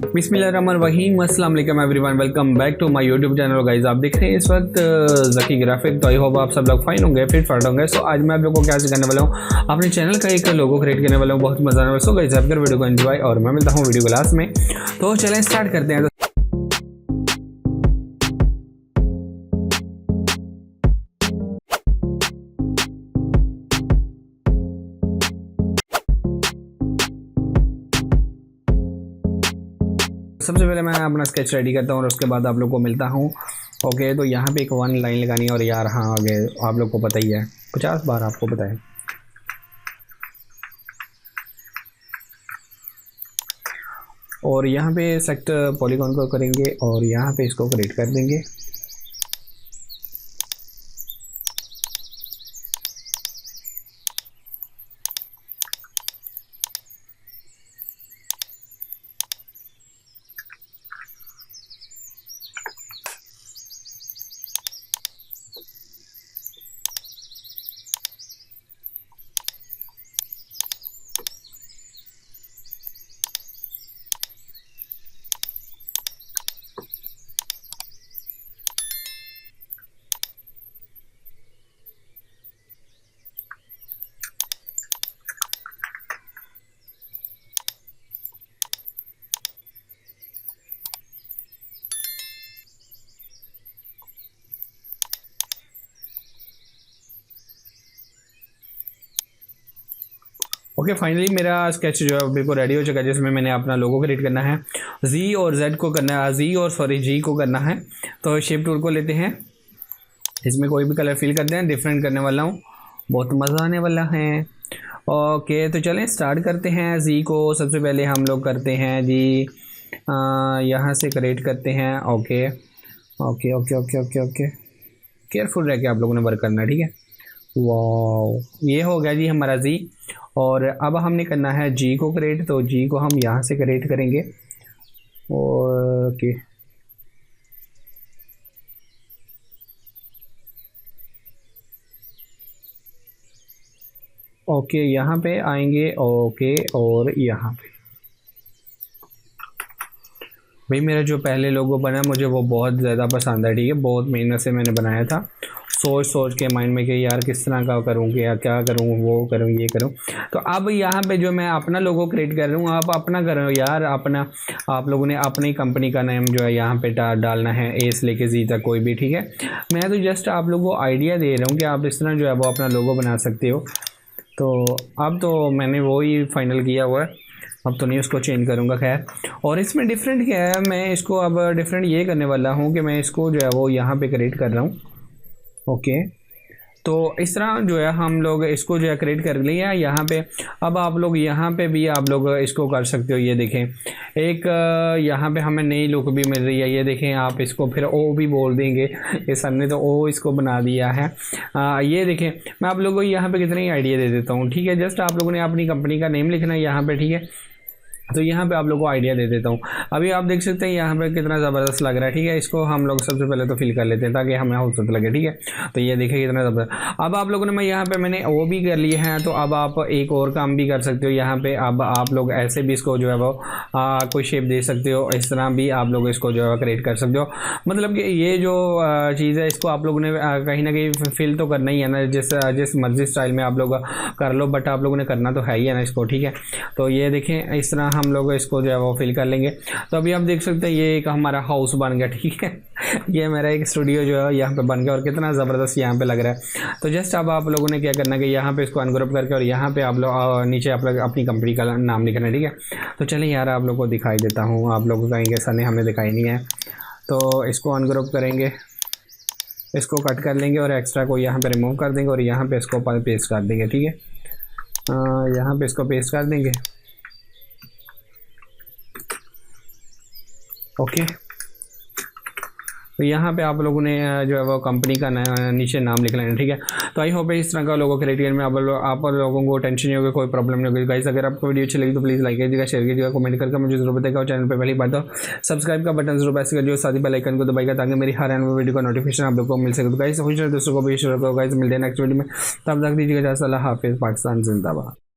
बिस्मिल्लाहिर्रहमानिर्रहीम, अस्सलाम वालेकुम everyone, welcome back to my YouTube channel. Guys आप देख रहे हैं इस वक्त ज़की ग्राफिक। तो आई होप आप सब लोग फाइन होंगे, फिट फाट होंगे। सो आज मैं आप लोगों को क्या सिखाने वाला हूँ, अपने चैनल का एक लोगो क्रिएट करने वाला हूँ, बहुत मजा आने वाला है। सो गाइस आप वीडियो को एंजॉय, और मैं मिलता हूँ वीडियो के लास्ट में। तो चलें स्टार्ट करते हैं। सबसे पहले मैं अपना स्केच रेडी करता हूँ और उसके बाद आप लोग को मिलता हूँ। ओके, तो यहाँ पे एक 1 लाइन लगानी है, और यार हाँ आगे आप लोग को पता ही है, 50 बार आपको पता है। और यहाँ पे सेलेक्ट पॉलीगॉन को करेंगे और यहाँ पे इसको क्रिएट कर देंगे। ओके, फाइनली मेरा स्केच जो है बिल्कुल रेडी हो चुका है, जिसमें मैंने अपना लोगो क्रिएट करना है। जी और जेड को करना है, जी को करना है। तो शेप टूल को लेते हैं, इसमें कोई भी कलर फिल करते हैं, डिफरेंट करने वाला हूँ, बहुत मज़ा आने वाला है। ओके, तो चलें स्टार्ट करते हैं। जी को सबसे पहले हम लोग करते हैं जी, यहाँ से क्रिएट करते हैं। Okay okay okay okay okay okay, careful रह के आप लोगों ने वर्क करना है, ठीक है। वाह, ये हो गया जी हमारा जी। और अब हमने करना है जी को क्रिएट, तो जी को हम यहाँ से क्रिएट करेंगे। ओके, ओके यहाँ पे आएंगे। ओके, और यहाँ पे भाई मेरा जो पहले लोगो बना मुझे वो बहुत ज़्यादा पसंद है, ठीक है। बहुत मेहनत से मैंने बनाया था, सोच सोच के माइंड में कि यार किस तरह का करूँ, या क्या करूँ, वो करूँ, ये करूँ। तो अब यहाँ पे जो मैं अपना लोगो क्रिएट कर रहा हूँ, आप अपना करो यार, अपना आप लोगों ने अपनी कंपनी का नेम जो है यहाँ पे डालना है, ए से लेके जी तक कोई भी, ठीक है। मैं तो जस्ट आप लोगों को आइडिया दे रहा हूँ कि आप इस तरह जो है वो अपना लोगो बना सकते हो। तो अब तो मैंने वो ही फाइनल किया हुआ है, अब तो नहीं उसको चेंज करूँगा। खैर, और इसमें डिफरेंट क्या है, मैं इसको अब डिफरेंट ये करने वाला हूँ कि मैं इसको जो है वो यहाँ पे क्रिएट कर रहा हूँ। ओके, तो इस तरह जो है हम लोग इसको जो है क्रिएट कर लिया यहाँ पे। अब आप लोग यहाँ पे भी आप लोग इसको कर सकते हो। ये देखें, एक यहाँ पे हमें नई लुक भी मिल रही है। ये देखें, आप इसको फिर ओ भी बोल देंगे, ये सर ने तो ओ इसको बना दिया है। ये देखें, मैं आप लोगों को यहाँ पे कितने ही आइडिया दे देता हूँ, ठीक है। जस्ट आप लोगों ने अपनी कंपनी का नेम लिखना है यहाँ पे, ठीक है। तो यहाँ पे आप लोगों को आइडिया दे देता हूँ। अभी आप देख सकते हैं यहाँ पे कितना ज़बरदस्त लग रहा है, ठीक है। इसको हम लोग सबसे पहले तो फिल कर लेते हैं ताकि हमें खूबसूरत लगे, ठीक है। तो ये देखिए कितना ज़बरदस्त। अब आप लोगों ने, मैं यहाँ पे मैंने वो भी कर लिए हैं, तो अब आप एक और काम भी कर सकते हो यहाँ पे। अब आप लोग ऐसे भी इसको जो है वो कोई शेप दे सकते हो, इस तरह भी आप लोग इसको जो है क्रिएट कर सकते हो। मतलब कि ये जो चीज़ है, इसको आप लोगों ने कहीं ना कहीं फिल तो करना ही है ना, जिस मर्जी स्टाइल में आप लोग कर लो, बट आप लोगों ने करना तो है ही है ना इसको, ठीक है। तो ये देखें, इस तरह हम लोग इसको जो है वो फिल कर लेंगे। तो अभी आप देख सकते हैं ये एक हमारा हाउस बन गया, ठीक है। ये मेरा एक स्टूडियो जो है यहाँ पे बन गया, और कितना ज़बरदस्त यहाँ पे लग रहा है। तो जस्ट अब आप लोगों ने क्या करना है कि यहाँ पे इसको अनग्रुप करके, और यहाँ पे आप लोग नीचे आप लोग अपनी कंपनी का नाम लिखना है, ठीक है। तो चलिए यार आप लोग को दिखाई देता हूँ, आप लोग कहेंगे सर ने हमें दिखाई नहीं है। तो इसको अनग्रुप करेंगे, इसको कट कर लेंगे, और एक्स्ट्रा को यहाँ पे रिमूव कर देंगे, और यहाँ पे इसको पेस्ट कर देंगे, ठीक है। यहाँ पे इसको पेस्ट कर देंगे। ओके, तो यहाँ पे आप लोगों ने जो है वो कंपनी का नीचे नाम लिख लेना, ठीक है। तो आई होप इस तरह का लोगो क्रिएट करने में आप लोगों को टेंशन नहीं होगी, कोई प्रॉब्लम नहीं होगी। गाइस अगर आपको वीडियो अच्छी लगी तो प्लीज़ लाइक कीजिएगा, शेयर कीजिएगा, कमेंट करके मुझे जरूर बताइएगा। और चैनल पे पहली बात तो सब्सक्राइब का बटन जरूर प्रेस करिए, साथ ही बेल आइकन को दबाइएगा ताकि मेरी हर आने वाली वीडियो का नोटिफिकेशन आप लोग को मिल सके। तो गाइस खुश रहे, दोस्तों को भी शेयर करो। गाइस मिलते हैं नेक्स्ट वीडियो में, तब तक दीजिएगा। अल्लाह हाफिज़, पाकिस्तान जिंदाबाद।